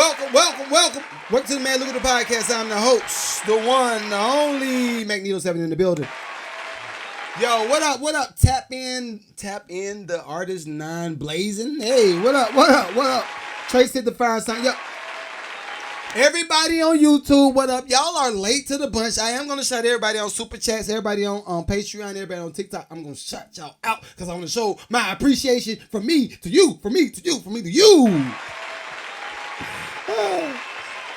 Welcome. Welcome to the Man Lucrative Podcast. I'm the host, the one, the only Magneto 7 in the building. Yo, what up? Tap in, the artist 9 blazing. Hey, what up? Trace hit the fire sign. Yo, everybody on YouTube, what up? Y'all are late to the bunch. I am going to shout everybody on Super Chats, everybody on Patreon, everybody on TikTok. I'm going to shout y'all out because I want to show my appreciation from me to you, from me to you.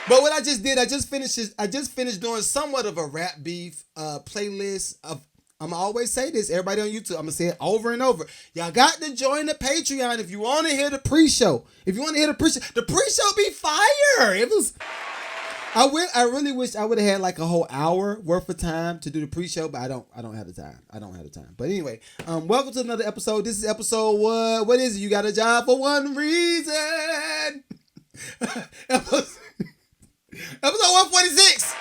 But what I just did, I just finished doing somewhat of a rap beef playlist of. I'm going to always say this, everybody on YouTube, I'm going to say it over and over. Y'all got to join the Patreon if you want to hear the pre-show. If you want to hear the pre-show be fire. I really wish I would have had like a whole hour worth of time to do the pre-show, but I don't have the time. But anyway, welcome to another episode. This is episode what is it? You got a job for one reason. Episode 146.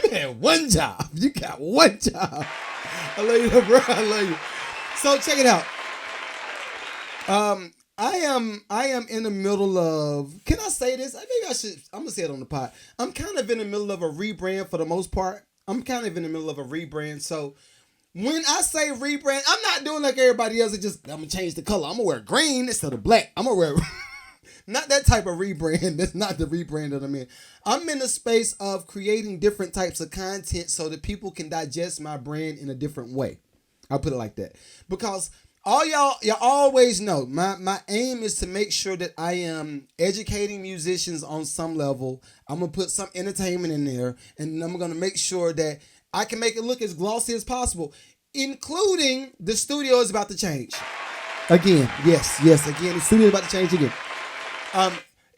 You had one job. You got one job. I love you, bro. I love you. So check it out. I am in the middle of. Can I say this? I think I should. I'm gonna say it on the pod. I'm kind of in the middle of a rebrand for the most part. So when I say rebrand, I'm not doing like everybody else. I'm gonna change the color. I'm gonna wear green instead of black. I'm gonna wear. Not that type of rebrand. That's not the rebrand that I'm in. I'm in the space of creating different types of content so that people can digest my brand in a different way. I'll put it like that. Because all y'all always know, my aim is to make sure that I am educating musicians on some level. I'm going to put some entertainment in there. And I'm going to make sure that I can make it look as glossy as possible. Including the studio is about to change. Again, yes. Again, the studio is about to change again.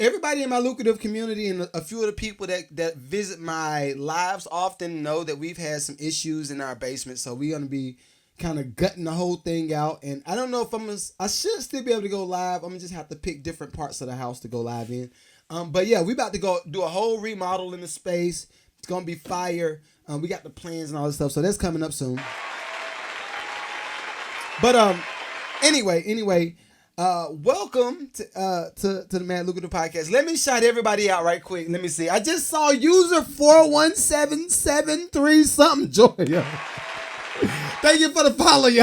Everybody in my Lucrative community and a few of the people that visit my lives often know that we've had some issues in our basement. So we're going to be kind of gutting the whole thing out. And I don't know if I should still be able to go live. I'm going to just have to pick different parts of the house to go live in. But yeah, we about to go do a whole remodel in the space. It's going to be fire. We got the plans and all this stuff. So that's coming up soon. But anyway. Welcome to the Man Lucrative Podcast. Let me shout everybody out right quick. Let me see. I just saw user 41773 something joy. Yo. Thank you for the follow, yo.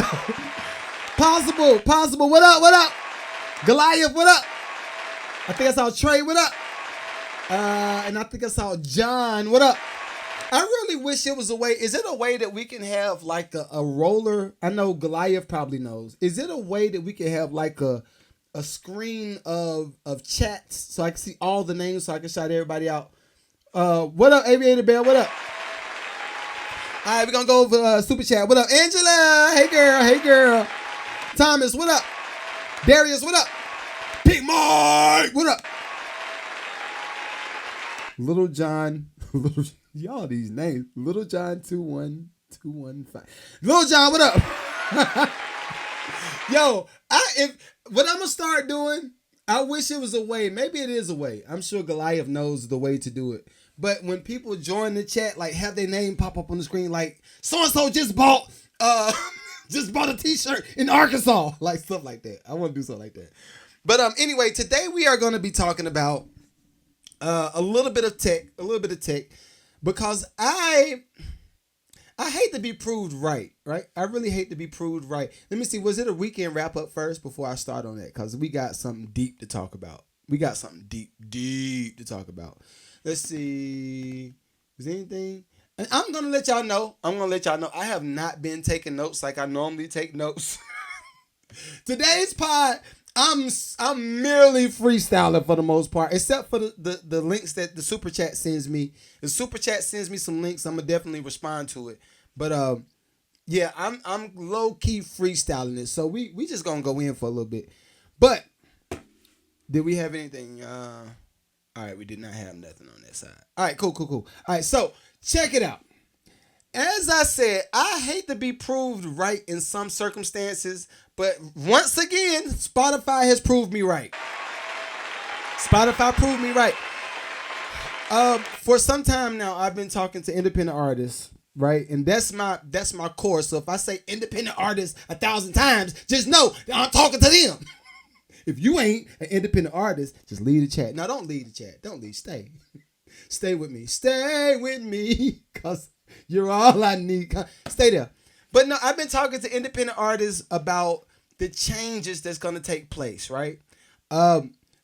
Possible. What up? Goliath, what up? I think I saw Trey, what up? And I think I saw John, what up? I really wish it was a way. Is it a way that we can have like a roller? I know Goliath probably knows. Is it a way that we can have like a screen of chats so I can see all the names so I can shout everybody out? What up, Aviator Bell? What up? All right, we're going to go over Super Chat. What up, Angela? Hey, girl. Thomas, what up? Darius, what up? Big Mike, what up? Little John. Y'all these names. Little John 21215. Little John, what up? Yo, what I'm gonna start doing, I wish it was a way. Maybe it is a way. I'm sure Goliath knows the way to do it. But when people join the chat, like have their name pop up on the screen, like so and so just bought a t-shirt in Arkansas, like stuff like that. I want to do something like that. But anyway, today we are gonna be talking about a little bit of tech. Because I hate to be proved right? I really hate to be proved right. Let me see. Was it a weekend wrap up first before I start on that? Because we got something deep to talk about. Let's see. Is anything? And I'm going to let y'all know. I have not been taking notes like I normally take notes. Today's pod, I'm merely freestyling for the most part, except for the links that the Super Chat sends me. The Super Chat sends me some links. I'm gonna definitely respond to it. But yeah, I'm low key freestyling it. So we just gonna go in for a little bit. But did we have anything? All right, we did not have nothing on that side. All right, cool. All right, so check it out. As I said, I hate to be proved right in some circumstances, but once again, Spotify has proved me right. For some time now, I've been talking to independent artists, right? And that's my core. So if I say independent artists 1,000 times, just know that I'm talking to them. If you ain't an independent artist, just leave the chat. No, don't leave the chat. Don't leave. Stay. Stay with me. Stay with me. Because you're all I need. Stay there. But no, I've been talking to independent artists about the changes that's going to take place, right?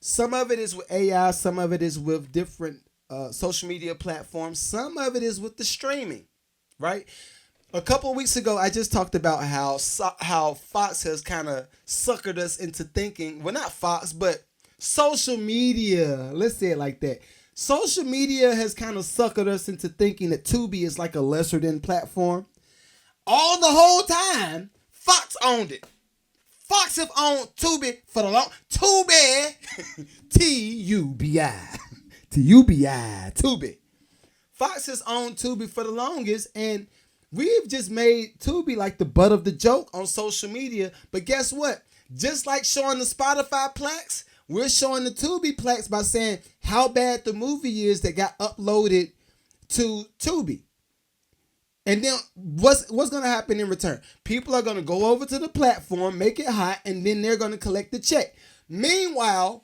Some of it is with AI. Some of it is with different social media platforms. Some of it is with the streaming, right? A couple of weeks ago, I just talked about how Fox has kind of suckered us into thinking, well, not Fox, but social media. Let's say it like that. Social media has kind of suckered us into thinking that Tubi is like a lesser than platform. All the whole time, Fox owned it. Fox have owned Tubi for the long. Tubi, T-U-B-I, T-U-B-I, Tubi. Fox has owned Tubi for the longest, and we've just made Tubi like the butt of the joke on social media. But guess what? Just like showing the Spotify plaques, we're showing the Tubi plaques by saying how bad the movie is that got uploaded to Tubi. And then what's going to happen in return? People are going to go over to the platform, make it hot, and then they're going to collect the check. Meanwhile,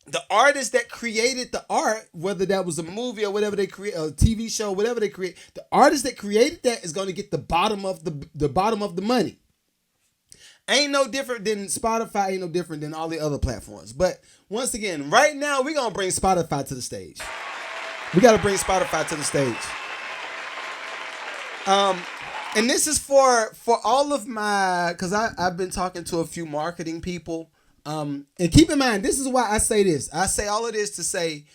the artist that created the art, whether that was a movie or whatever they create, a TV show, whatever they create, the artist that created that is going to get the bottom of the money. Ain't no different than Spotify, ain't no different than all the other platforms. But once again, right now, we're going to bring Spotify to the stage. We got to bring Spotify to the stage. And this is for all of my, because I've been talking to a few marketing people. And keep in mind, this is why I say this. I say all of this to say,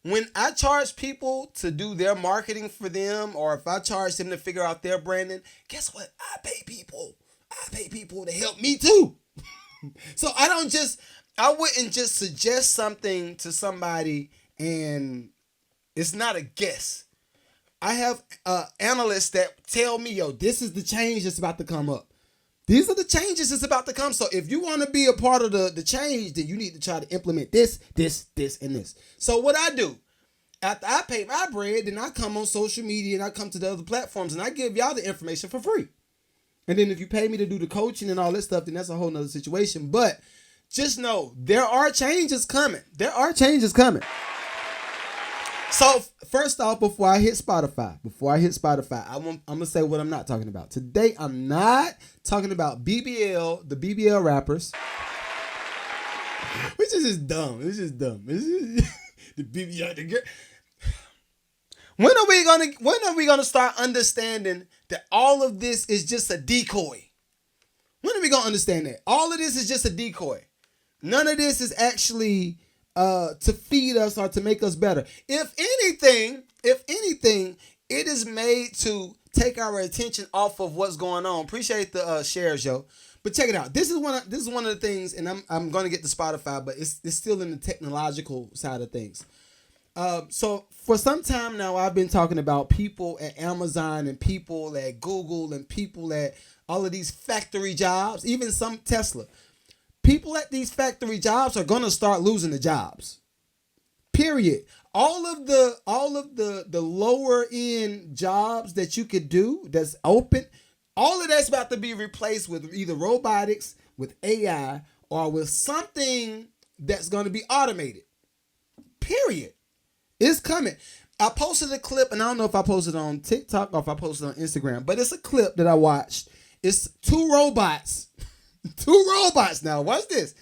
when I charge people to do their marketing for them, or if I charge them to figure out their branding, guess what? I pay people to help me too. So I wouldn't just suggest something to somebody and it's not a guess. I have analysts that tell me, yo, this is the change that's about to come up. These are the changes that's about to come. So if you want to be a part of the change, then you need to try to implement this, and this. So what I do, after I pay my bread, then I come on social media and I come to the other platforms and I give y'all the information for free. And then if you pay me to do the coaching and all this stuff, then that's a whole nother situation. But just know there are changes coming. So first off, before I hit Spotify, I'm going to say what I'm not talking about. Today, I'm not talking about BBL, the BBL rappers. Which is just dumb. It's just dumb. The BBL. When are we gonna start understanding that all of this is just a decoy? When are we gonna understand that? All of this is just a decoy. None of this is actually to feed us or to make us better. If anything, it is made to take our attention off of what's going on. Appreciate the shares, yo. But check it out. This is one of the things, and I'm going to get to Spotify, but it's still in the technological side of things. So for some time now, I've been talking about people at Amazon and people at Google and people at all of these factory jobs, even some Tesla. People at these factory jobs are going to start losing the jobs. Period. All of the lower end jobs that you could do that's open, all of that's about to be replaced with either robotics, with AI, or with something that's going to be automated. Period. It's coming. I posted a clip, and I don't know if I posted it on TikTok or if I posted it on Instagram, but it's a clip that I watched. It's two robots. Two robots now. Watch this.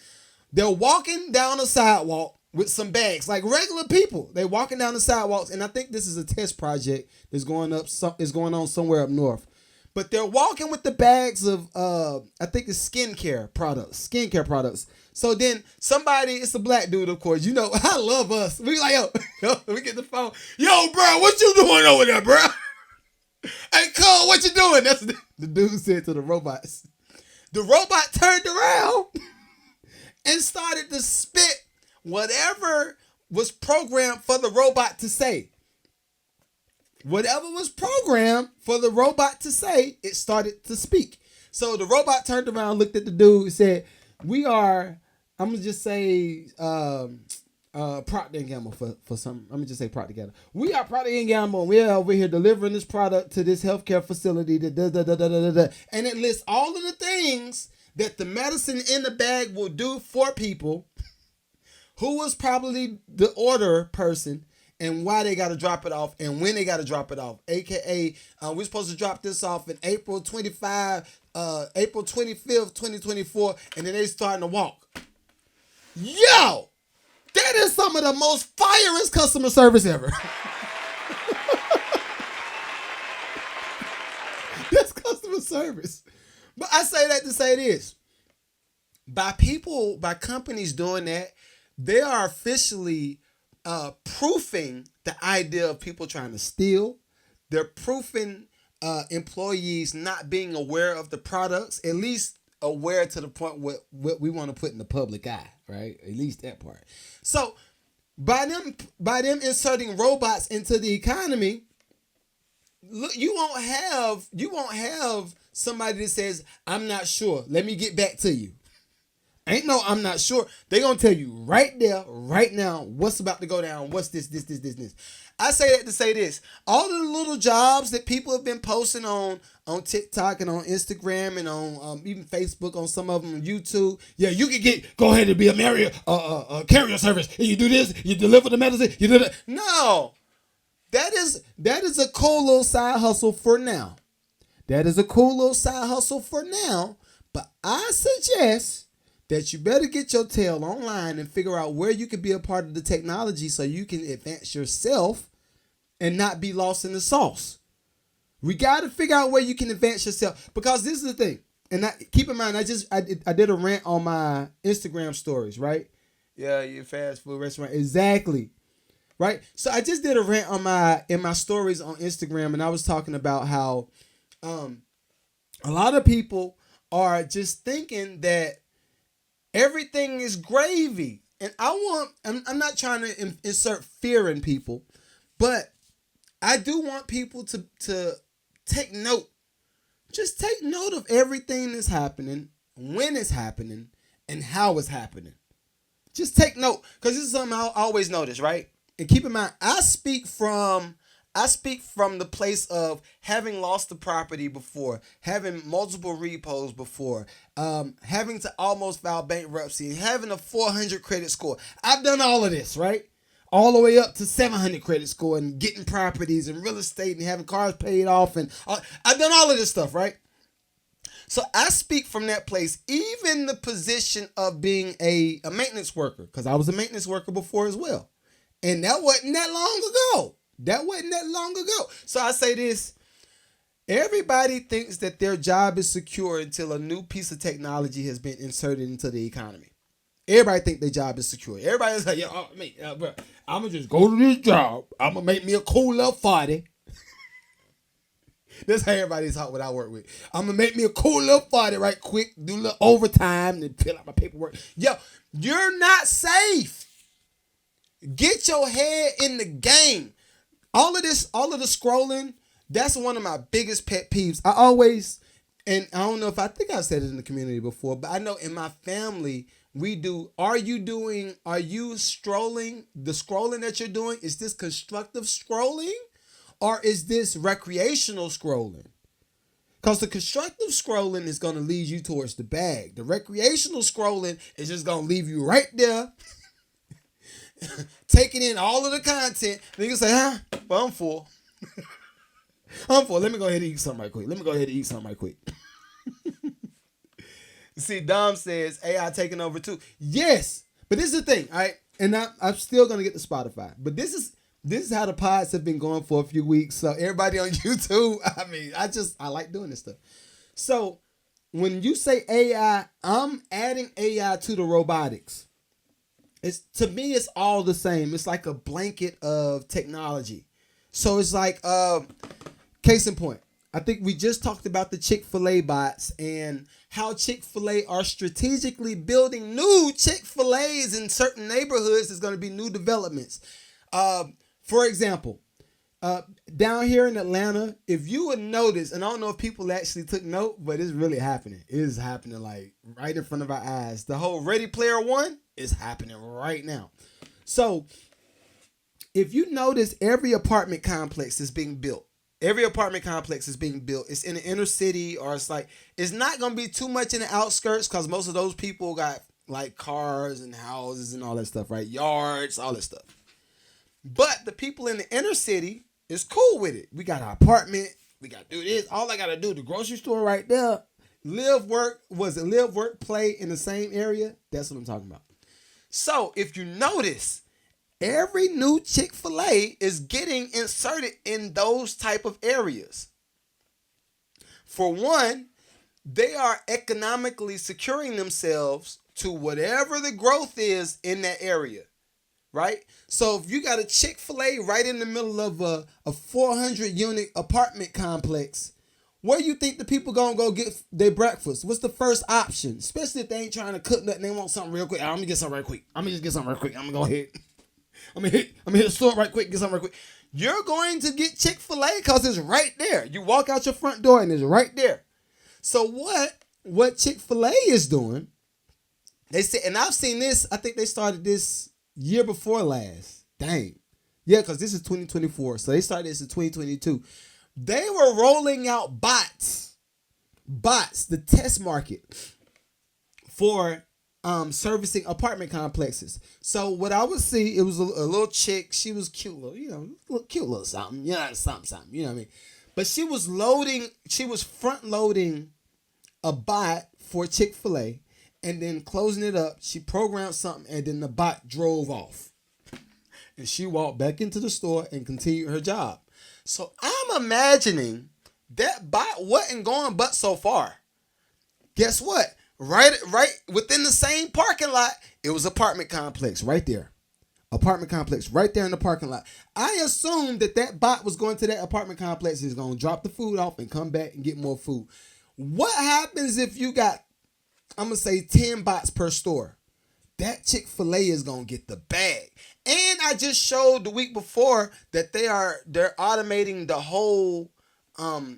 They're walking down a sidewalk with some bags, like regular people. They're walking down the sidewalks, and I think this is a test project that's going on somewhere up north. But they're walking with the bags of, I think it's skincare products. So then somebody, it's a black dude, of course. You know, I love us. We like, yo, we get the phone. Yo, bro, what you doing over there, bro? Hey, Cole, what you doing? That's what the dude said to the robots. The robot turned around and started to spit whatever was programmed for the robot to say. Whatever was programmed for the robot to say, it started to speak. So the robot turned around, looked at the dude, and said, we are, I'm going to just say, Procter & Gamble for some. I'm going to just say Procter & Gamble. We are Procter & Gamble. We're over here delivering this product to this healthcare facility. And it lists all of the things that the medicine in the bag will do for people, who was probably the order person, and why they got to drop it off and when they got to drop it off. AKA, we're supposed to drop this off in April 25th, 2024, and then they starting to walk. Yo, that is some of the most firest customer service ever. That's customer service. But I say that to say this. By companies doing that, they are officially proofing the idea of people trying to steal. They're proofing employees not being aware of the products, at least aware to the point what we want to put in the public eye, right? At least that part. So by them inserting robots into the economy, look, you won't have somebody that says, I'm not sure, let me get back to you. Ain't no I'm not sure. They're going to tell you right there, right now, what's about to go down, what's this. I say that to say this. All the little jobs that people have been posting on TikTok and on Instagram and on even Facebook, on some of them on YouTube. Yeah, you can go ahead and be a carrier service. You do this, you deliver the medicine, you do that. No. That is a cool little side hustle for now. But I suggest that you better get your tail online and figure out where you can be a part of the technology so you can advance yourself and not be lost in the sauce. We got to figure out where you can advance yourself, because this is the thing. And keep in mind, I did a rant on my Instagram stories, right? Yeah, your fast food restaurant. Exactly. Right? So I just did a rant in my stories on Instagram, and I was talking about how a lot of people are just thinking that everything is gravy. And I'm not trying to insert fear in people, but I do want people to take note. Just take note of everything that's happening, when it's happening, and how it's happening. Just take note, because this is something I always notice, right? And keep in mind, I speak from the place of having lost the property before, having multiple repos before, having to almost file bankruptcy, having a 400 credit score. I've done all of this, right? All the way up to 700 credit score, and getting properties and real estate and having cars paid off. And I've done all of this stuff, right? So I speak from that place, even the position of being a maintenance worker, because I was a maintenance worker before as well. And that wasn't that long ago. So I say this. Everybody thinks that their job is secure until a new piece of technology has been inserted into the economy. Everybody think their job is secure. Everybody's like, bro, I'm going to just go to this job. I'm going to make me a cool little 40. That's how everybody talk what I work with. I'm going to make me a cool little 40 right quick, do a little overtime, and fill out my paperwork. Yo, you're not safe. Get your head in the game. All of the scrolling, that's one of my biggest pet peeves. And I don't know if I think I've said it in the community before, but I know in my family, we do. Are you scrolling? The scrolling that you're doing, is this constructive scrolling or is this recreational scrolling? Because the constructive scrolling is going to lead you towards the bag. The recreational scrolling is just going to leave you right there. Taking in all of the content, then you can say, well, I'm full. Let me go ahead and eat something right quick. See, Dom says AI taking over too. Yes, but this is the thing, all right? And I'm still gonna get to Spotify, but this is how the pods have been going for a few weeks. So everybody on YouTube, I like doing this stuff. So when you say AI, I'm adding AI to the robotics. To me, it's all the same. It's like a blanket of technology. So it's like, case in point, I think we just talked about the Chick-fil-A bots and how Chick-fil-A are strategically building new Chick-fil-A's in certain neighborhoods. There's going to be new developments. For example, down here in Atlanta, if you would notice, and I don't know if people actually took note, but it's really happening. It is happening like right in front of our eyes. The whole Ready Player One is happening right now. So if you notice, every apartment complex is being built. Every apartment complex is being built. It's in the inner city, or it's not gonna be too much in the outskirts because most of those people got like cars and houses and all that stuff, right? Yards, all that stuff. But the people in the inner city is cool with it. We got our apartment. We got to do this. All I got to do, the grocery store right there. Live, work, play in the same area? That's what I'm talking about. So if you notice, every new Chick-fil-A is getting inserted in those type of areas. For one, they are economically securing themselves to whatever the growth is in that area. Right? So if you got a Chick-fil-A right in the middle of a 400 unit apartment complex, where you think the people gonna go get their breakfast? What's the first option? Especially if they ain't trying to cook nothing, they want something real quick. I'm gonna get something right quick. I'm gonna go ahead. I'm gonna hit the store right quick, get something right quick. You're going to get Chick-fil-A because it's right there. You walk out your front door and it's right there. So what Chick-fil-A is doing, they said, and I've seen this, I think they started this year before last. Dang. Yeah, because this is 2024. So they started this in 2022. They were rolling out bots, the test market for servicing apartment complexes. So what I would see, it was a little chick. She was cute, cute little something. Something. You know what I mean? But she was front loading a bot for Chick-fil-A. And then closing it up, she programmed something, and then the bot drove off. And she walked back into the store and continued her job. So I'm imagining that bot wasn't going but so far. Guess what? Right within the same parking lot, it was apartment complex right there. Apartment complex right there in the parking lot. I assumed that bot was going to that apartment complex. He's going to drop the food off and come back and get more food. What happens if you got, I'm going to say 10 bots per store? That Chick-fil-A is going to get the bag. And I just showed the week before that they're automating the whole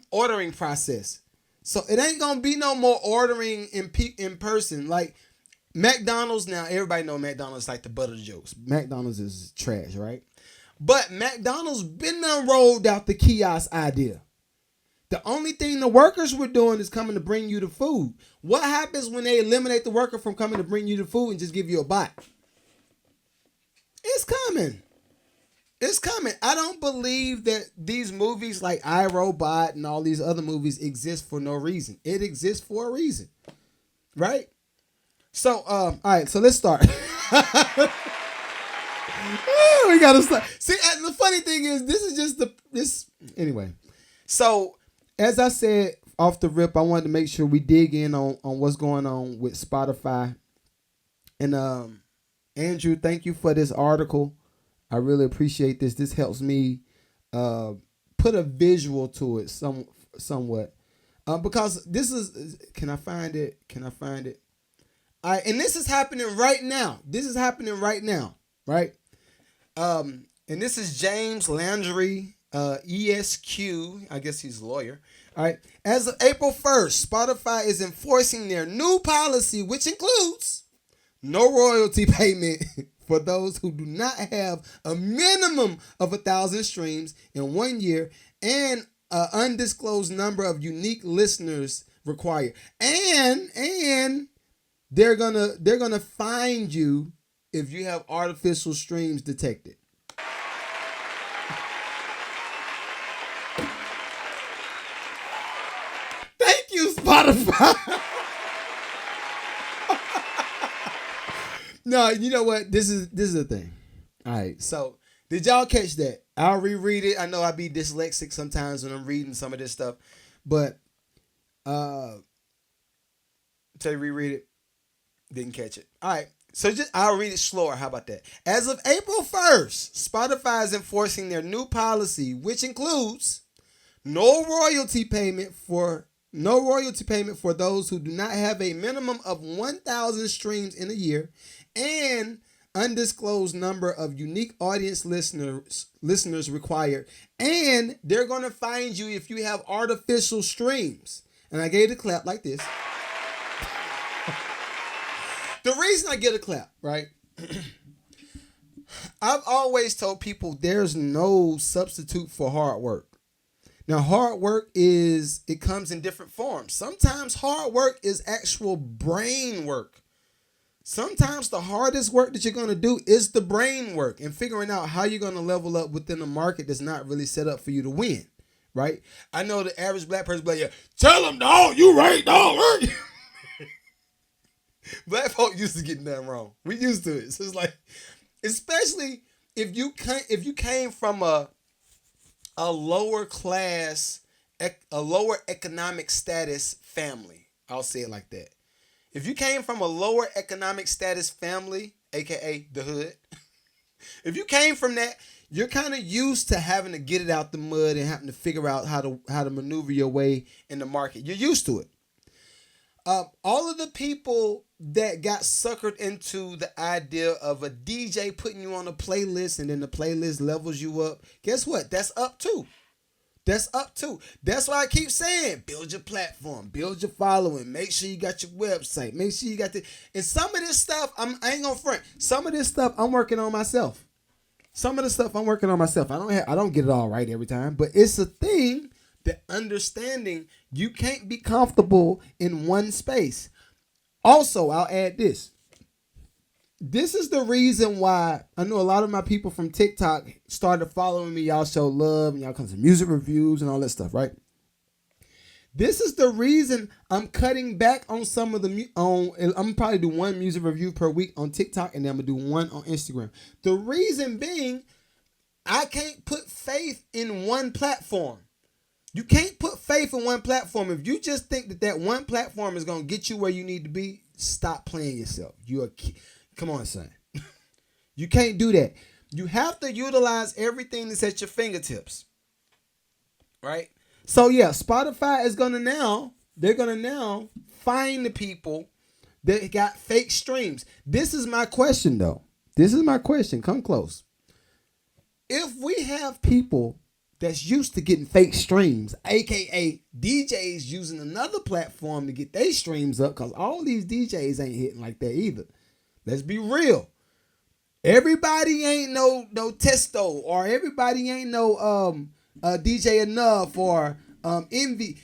ordering process. So it ain't going to be no more ordering in person. Like McDonald's now, everybody know McDonald's like the butt of the jokes. McDonald's is trash, right? But McDonald's been done rolled out the kiosk idea. The only thing the workers were doing is coming to bring you the food. What happens when they eliminate the worker from coming to bring you the food and just give you a bot? It's coming. It's coming. I don't believe that these movies like iRobot and all these other movies exist for no reason. It exists for a reason. Right? So, all right, so let's start. We gotta start. See, the funny thing is, this is just anyway. So, as I said off the rip, I wanted to make sure we dig in on what's going on with Spotify. And Andrew, thank you for this article. I really appreciate this. This helps me put a visual to it somewhat. Because this is, can I find it? All right, and this is happening right now. Right? And this is James Landry, ESQ. I guess he's a lawyer. All right. As of April 1st, Spotify is enforcing their new policy, which includes no royalty payment for those who do not have a minimum of 1,000 streams in 1 year and an undisclosed number of unique listeners required. And they're gonna find you if you have artificial streams detected. Thank you, Spotify. No, you know what? This is the thing. All right. So did y'all catch that? I'll reread it. I know I be dyslexic sometimes when I'm reading some of this stuff, but say reread it. Didn't catch it. All right. So I'll read it slower. How about that? As of April 1st, Spotify is enforcing their new policy, which includes no royalty payment for those who do not have a minimum of 1,000 streams in a year and undisclosed number of unique audience listeners required. And they're going to find you if you have artificial streams. And I gave the clap like this. The reason I get a clap, right? I've always told people there's no substitute for hard work. Now, hard work it comes in different forms. Sometimes hard work is actual brain work. Sometimes the hardest work that you're going to do is the brain work and figuring out how you're going to level up within a market that's not really set up for you to win, right? I know the average black person be like, yeah, tell them, dog, you right, dog. Right? Black folk used to getting that wrong. We used to it. So it's like, especially if you came from a lower class, a lower economic status family. I'll say it like that. If you came from a lower economic status family, aka the hood, if you came from that, you're kind of used to having to get it out the mud and having to figure out how to maneuver your way in the market. You're used to it. All of the people that got suckered into the idea of a DJ putting you on a playlist and then the playlist levels you up, guess what? That's up too. That's up too. That's why I keep saying, build your platform, build your following, make sure you got your website, make sure you got the. And some of this stuff, I ain't gonna front. Some of this stuff I'm working on myself. I don't get it all right every time, but it's a thing that understanding you can't be comfortable in one space. Also, I'll add this. This is the reason why I know a lot of my people from TikTok started following me. Y'all show love and y'all come to music reviews and all that stuff, right? This is the reason I'm cutting back on some of the I'm probably do one music review per week on TikTok and then I'm gonna do one on Instagram. The reason being, I can't put faith in one platform. You can't put faith in one platform. If you just think that one platform is gonna get you where you need to be, stop playing yourself. Come on, son. You can't do that. You have to utilize everything that's at your fingertips. Right? So yeah, Spotify is they're gonna now find the people that got fake streams. This is my question though. Come close. If we have people that's used to getting fake streams, aka DJs using another platform to get their streams up, because all these DJs ain't hitting like that either. Let's be real. Everybody ain't no Testo, or everybody ain't no DJ Enough or Envy.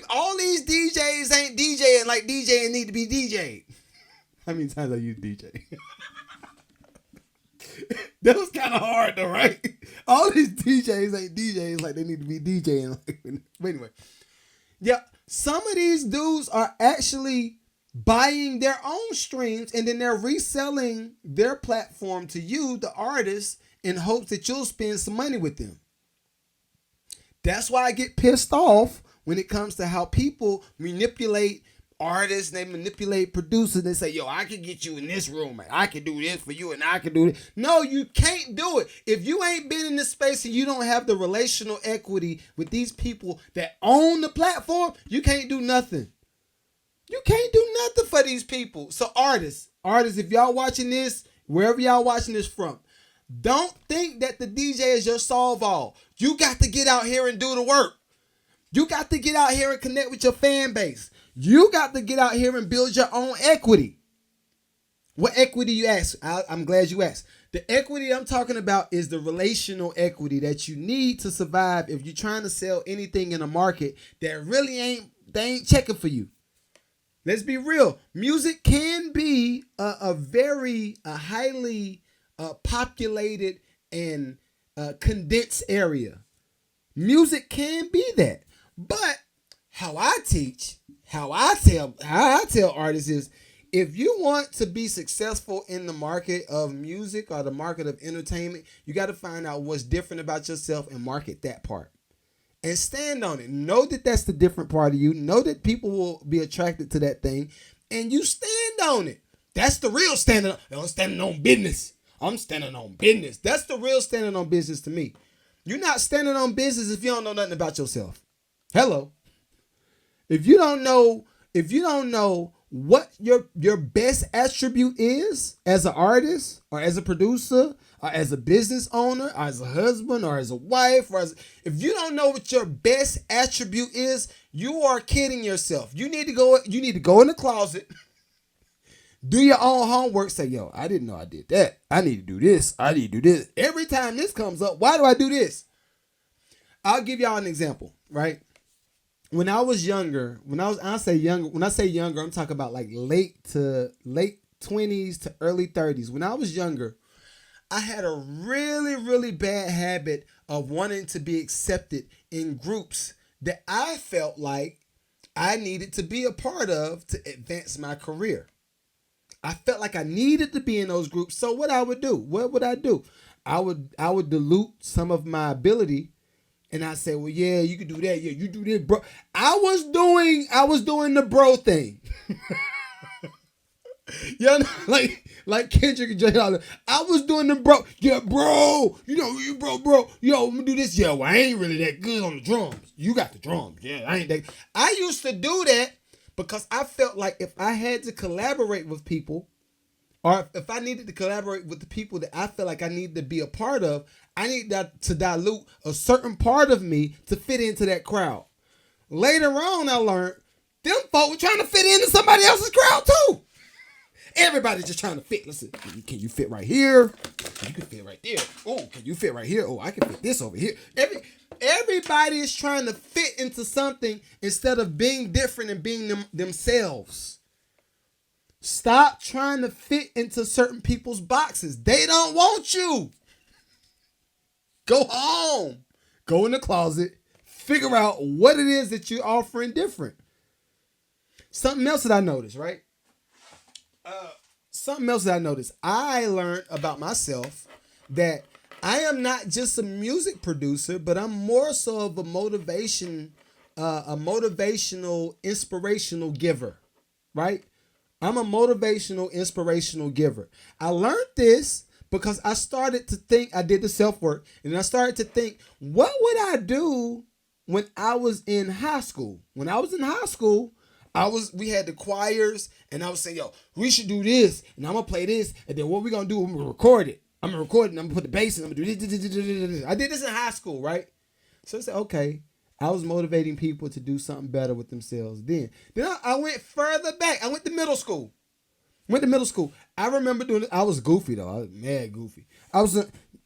All these DJs ain't DJing like DJing need to be DJed. How many times I use DJ? That was kind of hard though, right? All these DJs ain't DJs like they need to be DJing. But anyway, yeah, some of these dudes are actually buying their own streams and then they're reselling their platform to you, the artist, in hopes that you'll spend some money with them. That's why I get pissed off when it comes to how people manipulate artists, they manipulate producers. They say, yo, I can get you in this room, and I can do this for you, and I can do this. No, you can't do it. If you ain't been in this space and you don't have the relational equity with these people that own the platform, you can't do nothing. You can't do nothing for these people. So artists, if y'all watching this, wherever y'all watching this from, don't think that the DJ is your solve all. You got to get out here and do the work. You got to get out here and connect with your fan base. You got to get out here and build your own equity. What equity you ask? I'm glad you asked. The equity I'm talking about is the relational equity that you need to survive if you're trying to sell anything in a market that really they ain't checking for you. Let's be real. Music can be a very highly populated and condensed area. Music can be that. But how I tell artists is, if you want to be successful in the market of music or the market of entertainment, you got to find out what's different about yourself and market that part. And stand on it. Know that that's the different part of you. Know that people will be attracted to that thing. And you stand on it. That's the real standing on. I'm standing on business. I'm standing on business. That's the real standing on business to me. You're not standing on business if you don't know nothing about yourself. Hello. If you don't know what your best attribute is as an artist or as a producer or as a business owner or as a husband or as a wife, if you don't know what your best attribute is, you are kidding yourself. You need to go in the closet, do your own homework, say, yo, I didn't know I did that. I need to do this. I need to do this. Every time this comes up, why do I do this? I'll give y'all an example, right? When I was younger, when I say younger, I'm talking about like late 20s to early 30s. When I was younger, I had a really, really bad habit of wanting to be accepted in groups that I felt like I needed to be a part of to advance my career. I felt like I needed to be in those groups. So what would I do? I would dilute some of my ability, and I say, well, yeah, you can do that. Yeah, you do this, bro. I was doing the bro thing. Yeah, like Kendrick and Jay Holland. I was doing the bro. Yeah, bro. You bro. Yo, I'm gonna do this. Yeah, well, I ain't really that good on the drums. You got the drums. Yeah, I ain't that. I used to do that because I felt like if I had to collaborate with people, or if I needed to collaborate with the people that I felt like I needed to be a part of, I need to dilute a certain part of me to fit into that crowd. Later on, I learned them folk were trying to fit into somebody else's crowd too. Everybody's just trying to fit. Listen, can you fit right here? You can fit right there. Oh, can you fit right here? Oh, I can fit this over here. Everybody is trying to fit into something instead of being different and being themselves. Stop trying to fit into certain people's boxes. They don't want you. Go home. Go in the closet. Figure out what it is that you're offering different. Something else that I noticed, right? I learned about myself that I am not just a music producer, but I'm more so of a motivational, inspirational giver, right? I'm a motivational, inspirational giver. I learned this because I started to think, I did the self-work, and I started to think, what would I do when I was in high school? When I was in high school, we had the choirs, and I was saying, yo, we should do this, and I'm gonna play this, and then what we gonna do, I'm gonna record it. I'm gonna record it, and I'm gonna put the bass in, I'm gonna do this. I did this in high school, right? So I said, okay, I was motivating people to do something better with themselves then. Then I went further back. I went to middle school. I remember doing it. I was goofy, though. I was mad goofy. I was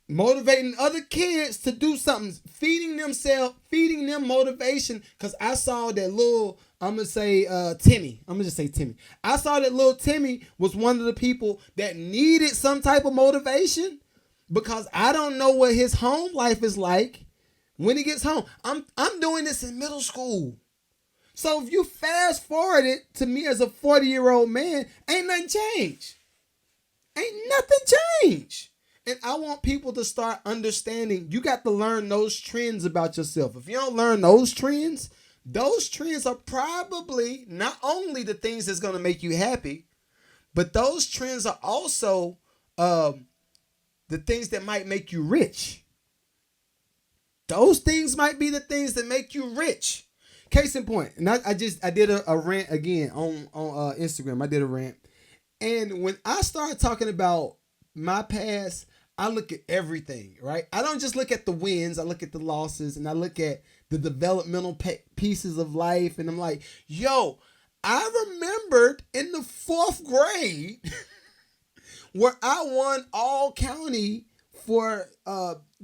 motivating other kids to do something, feeding them motivation, because I saw that little, I'm going to say Timmy. I'm going to just say Timmy. I saw that little Timmy was one of the people that needed some type of motivation, because I don't know what his home life is like when he gets home. I'm doing this in middle school. So if you fast forward it to me as a 40-year-old man, ain't nothing changed. And I want people to start understanding you got to learn those trends about yourself. If you don't learn those trends are probably not only the things that's going to make you happy, but those trends are also the things that might make you rich. Those things might be the things that make you rich. Case in point, and I did a rant again on Instagram. I did a rant. And when I started talking about my past, I look at everything, right? I don't just look at the wins. I look at the losses, and I look at the developmental pieces of life. And I'm like, yo, I remembered in the 4th grade where I won all county for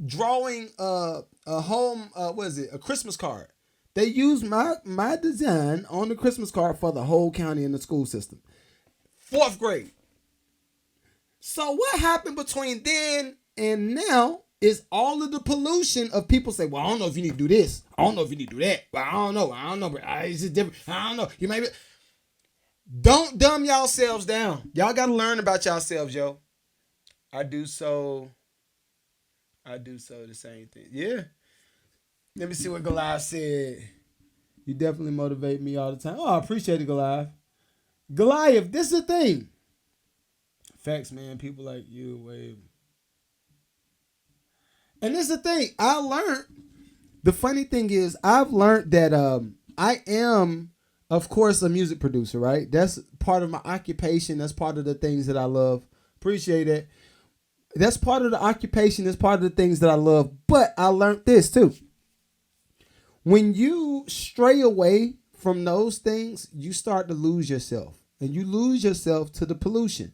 drawing a home, a Christmas card. They used my design on the Christmas card for the whole county in the school system. 4th grade. So what happened between then and now is all of the pollution of people say, well, I don't know if you need to do this. I don't know if you need to do that. Well, I don't know. But it's just different. I don't know. You maybe don't dumb yourselves down. Y'all got to learn about yourselves, yo. I do so the same thing. Yeah. Let me see what Goliath said. You definitely motivate me all the time. Oh, I appreciate it, Goliath. Goliath, this is the thing. Facts, man. People like you, Wave. And this is the thing. I learned. The funny thing is, I've learned that I am, of course, a music producer, right? That's part of my occupation. That's part of the things that I love. Appreciate it. That's part of the occupation. That's part of the things that I love. But I learned this, too. When you stray away from those things, you start to lose yourself. And you lose yourself to the pollution.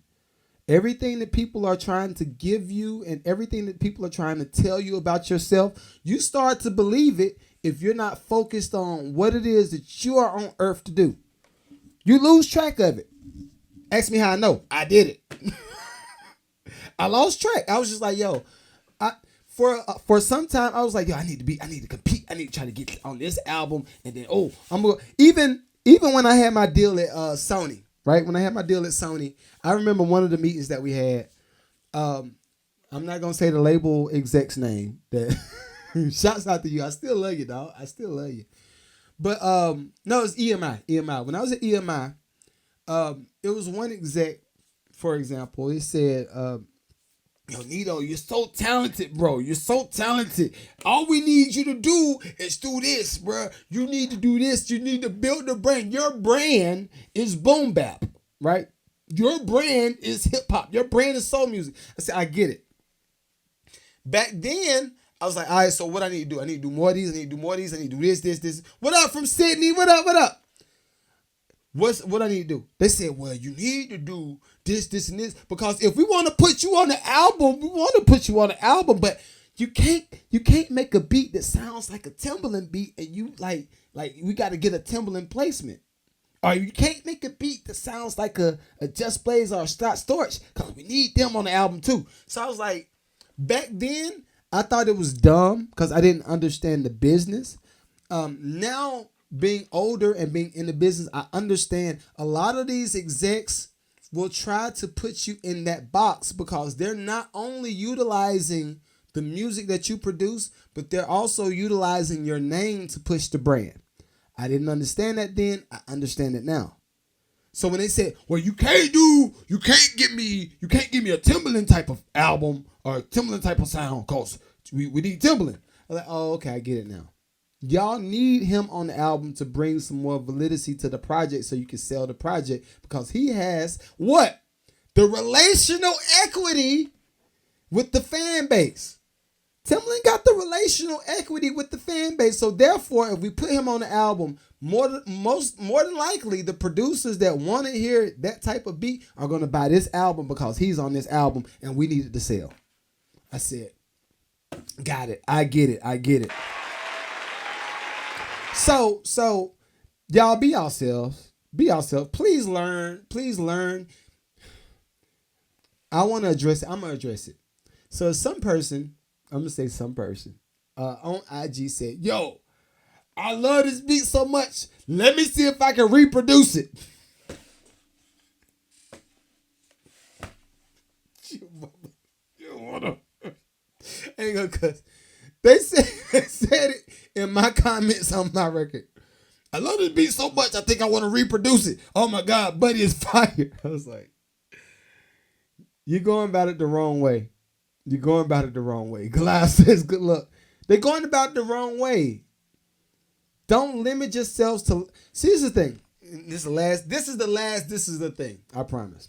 Everything that people are trying to give you and everything that people are trying to tell you about yourself, you start to believe it if you're not focused on what it is that you are on earth to do. You lose track of it. Ask me how I know. I did it. I lost track. I was just like, yo, for some time I was like, yo, I need to compete. I need to try to get on this album, and then I'm gonna even when I had my deal at Sony, right? When I had my deal at Sony, I remember one of the meetings that we had. I'm not gonna say the label exec's name. That shouts out to you. I still love you, dog. I still love you. But no, it's EMI. EMI. When I was at EMI, it was one exec, for example. He said, yo, Nito, you're so talented, bro. You're so talented. All we need you to do is do this, bro. You need to do this. You need to build the brand. Your brand is boom bap, right? Your brand is hip hop. Your brand is soul music. I said, I get it. Back then, I was like, all right, so what I need to do? I need to do more of these. I need to do more of these. I need to do this. What up from Sydney? What up? What I need to do? They said, well, you need to do this, and this, because if we want to put you on the album, we want to put you on the album, but you can't make a beat that sounds like a Timbaland beat, and you like we got to get a Timbaland placement, or you can't make a beat that sounds like a Just Blaze or a Scott Storch, because we need them on the album too. So I was like, back then I thought it was dumb because I didn't understand the business. Now, being older and being in the business, I understand a lot of these execs will try to put you in that box because they're not only utilizing the music that you produce, but they're also utilizing your name to push the brand. I didn't understand that then. I understand it now. So when they said, well, you can't give me a Timbaland type of album or a Timbaland type of sound because we need Timbaland. I'm like, oh, okay, I get it now. Y'all need him on the album to bring some more validity to the project so you can sell the project, because he has what? The relational equity with the fan base. Timbaland got the relational equity with the fan base. So therefore, if we put him on the album, more than likely the producers that want to hear that type of beat are going to buy this album because he's on this album and we need it to sell. I said, got it. I get it. So y'all be yourselves. Please learn. I want to address it. I'm going to address it. So some person on IG said, yo, I love this beat so much. Let me see if I can reproduce it. Ain't gonna cuss. They said it in my comments on my record. I love this beat so much, I think I want to reproduce it. Oh my God, Buddy is fire. I was like, you're going about it the wrong way. Goliath says, good luck. They're going about it the wrong way. Don't limit yourselves to. See, this is the thing. This is the thing. I promise.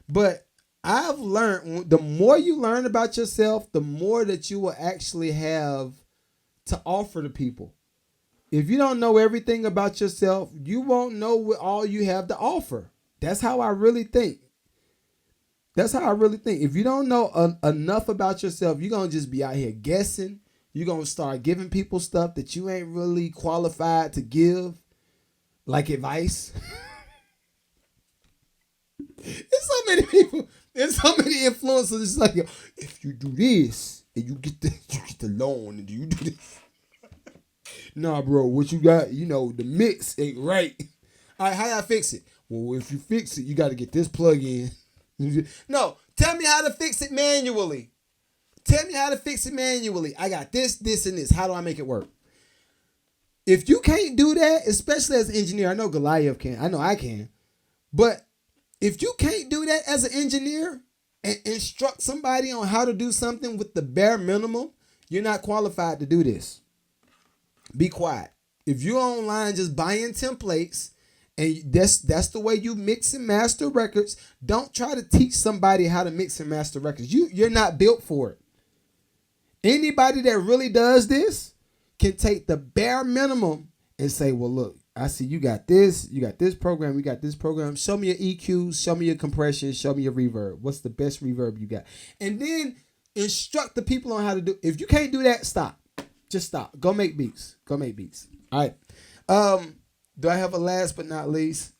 But I've learned, the more you learn about yourself, the more that you will actually have to offer to people. If you don't know everything about yourself, you won't know what all you have to offer. That's how I really think. If you don't know enough about yourself, you're going to just be out here guessing. You're going to start giving people stuff that you ain't really qualified to give, like advice. There's so many people, there's so many influencers. It's like, if you do this and you get the loan and you do this. Nah, bro, what you got, the mix ain't right. All right, how y'all fix it? Well, if you fix it, you got to get this plug in. No, tell me how to fix it manually. I got this, and this. How do I make it work? If you can't do that, especially as an engineer, I know Goliath can. I know I can. But if you can't do that as an engineer and instruct somebody on how to do something with the bare minimum, you're not qualified to do this. Be quiet. If you're online just buying templates and that's the way you mix and master records, don't try to teach somebody how to mix and master records. You're not built for it. Anybody that really does this can take the bare minimum and say, well, look, I see you got this program, you got this program. Show me your EQs, show me your compression, show me your reverb. What's the best reverb you got? And then instruct the people on how to do. If you can't do that, stop. Just stop. Go make beats. All right. Do I have a last but not least?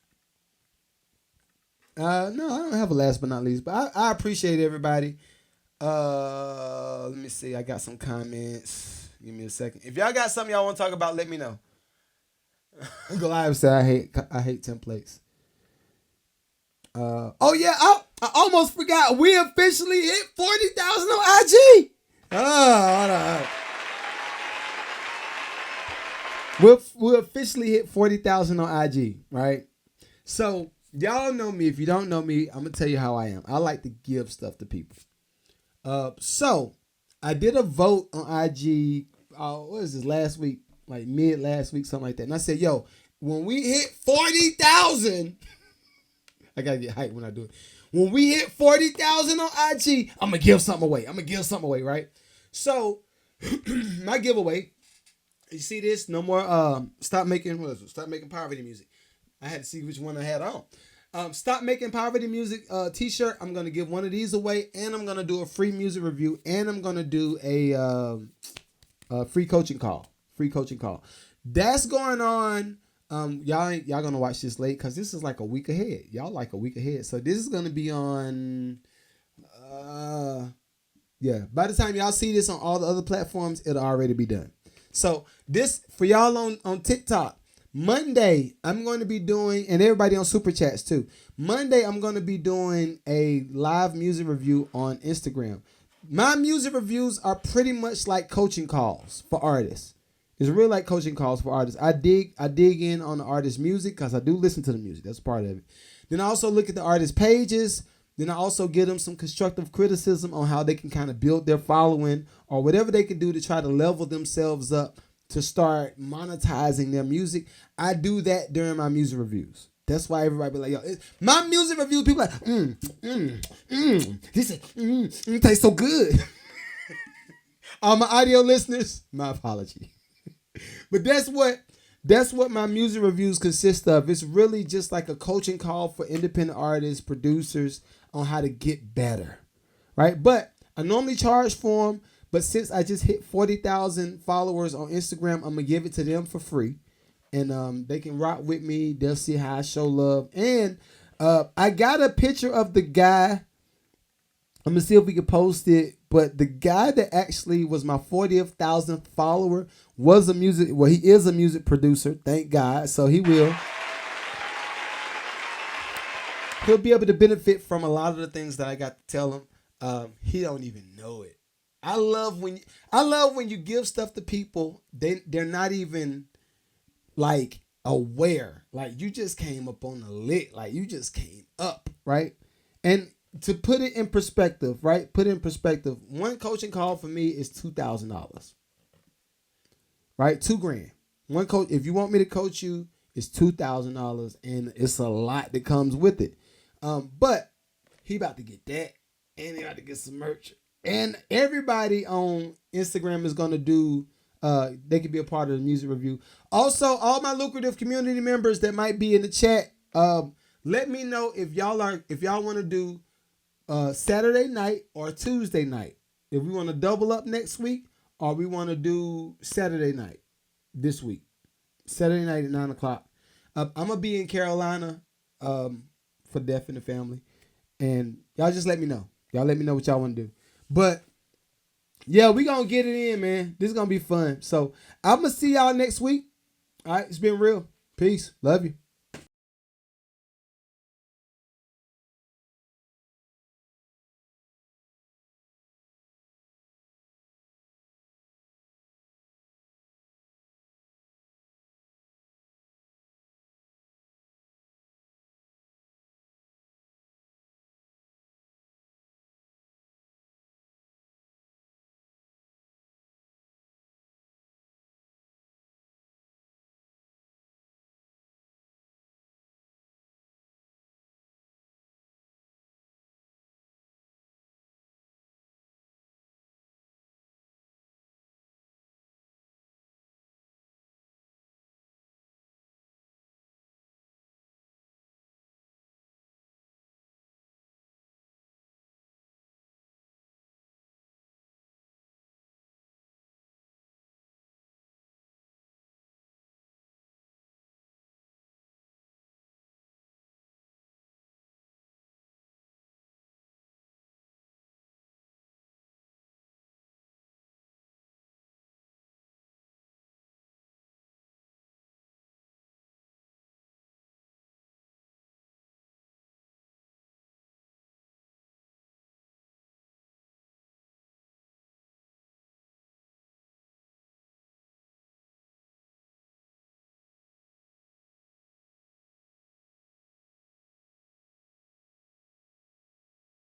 No, I don't have a last but not least, but I appreciate everybody. Let me see. I got some comments. Give me a second. If y'all got something y'all want to talk about, let me know. Goliath said I hate templates. Oh yeah, I almost forgot. We officially hit 40,000 on IG. Oh, hold on. We officially hit 40,000 on IG, right? So y'all know me. If you don't know me, I'm gonna tell you how I am. I like to give stuff to people. So I did a vote on IG. What was this last week? Like mid last week, something like that. And I said, yo, when we hit 40,000, I gotta get hyped when I do it. When we hit 40,000 on IG, I'm gonna give something away. Right? So my giveaway. You see this? No more. Stop making poverty music. I had to see which one I had on. Stop making poverty music t-shirt. I'm gonna give one of these away, and I'm gonna do a free music review, and I'm gonna do a free coaching call. That's going on. Y'all gonna watch this late because this is like a week ahead. Y'all like a week ahead. So this is gonna be on. By the time y'all see this on all the other platforms, it'll already be done. So this for y'all on TikTok. Monday, I'm going to be doing, and everybody on Super Chats too. Monday, I'm going to be doing a live music review on Instagram. My music reviews are pretty much like coaching calls for artists. It's really like coaching calls for artists. I dig in on the artist's music because I do listen to the music. That's part of it. Then I also look at the artist pages. Then I also give them some constructive criticism on how they can kind of build their following or whatever they can do to try to level themselves up to start monetizing their music. I do that during my music reviews. That's why everybody be like, yo, my music reviews, people like, this tastes so good. All my audio listeners, my apology. But that's what my music reviews consist of. It's really just like a coaching call for independent artists, producers on how to get better, right? But I normally charge for them, but since I just hit 40,000 followers on Instagram, I'm gonna give it to them for free, and they can rock with me. They'll see how I show love, and I got a picture of the guy. I'm gonna see if we can post it. But the guy that actually was my 40,000th follower was he is a music producer, thank God. So he'll be able to benefit from a lot of the things that I got to tell him. He don't even know it. I love when you give stuff to people, they're not even like aware. Like you just came up on the lit, like you just came up, right? And to put it in perspective, right? One coaching call for me is $2,000. Right? $2,000. One coach, if you want me to coach you, it's $2,000, and it's a lot that comes with it. But he about to get that, and he about to get some merch. And everybody on Instagram is gonna do. They can be a part of the music review. Also, all my Lucrative community members that might be in the chat, let me know if y'all want to do Saturday night or Tuesday night. If we want to double up next week, or we want to do Saturday night this week. Saturday night at 9:00. I'm gonna be in Carolina for Death in the Family, and y'all just let me know. Y'all let me know what y'all want to do. But yeah, we gonna get it in, man. This is gonna be fun. So I'm gonna see y'all next week. All right, it's been real. Peace. Love you.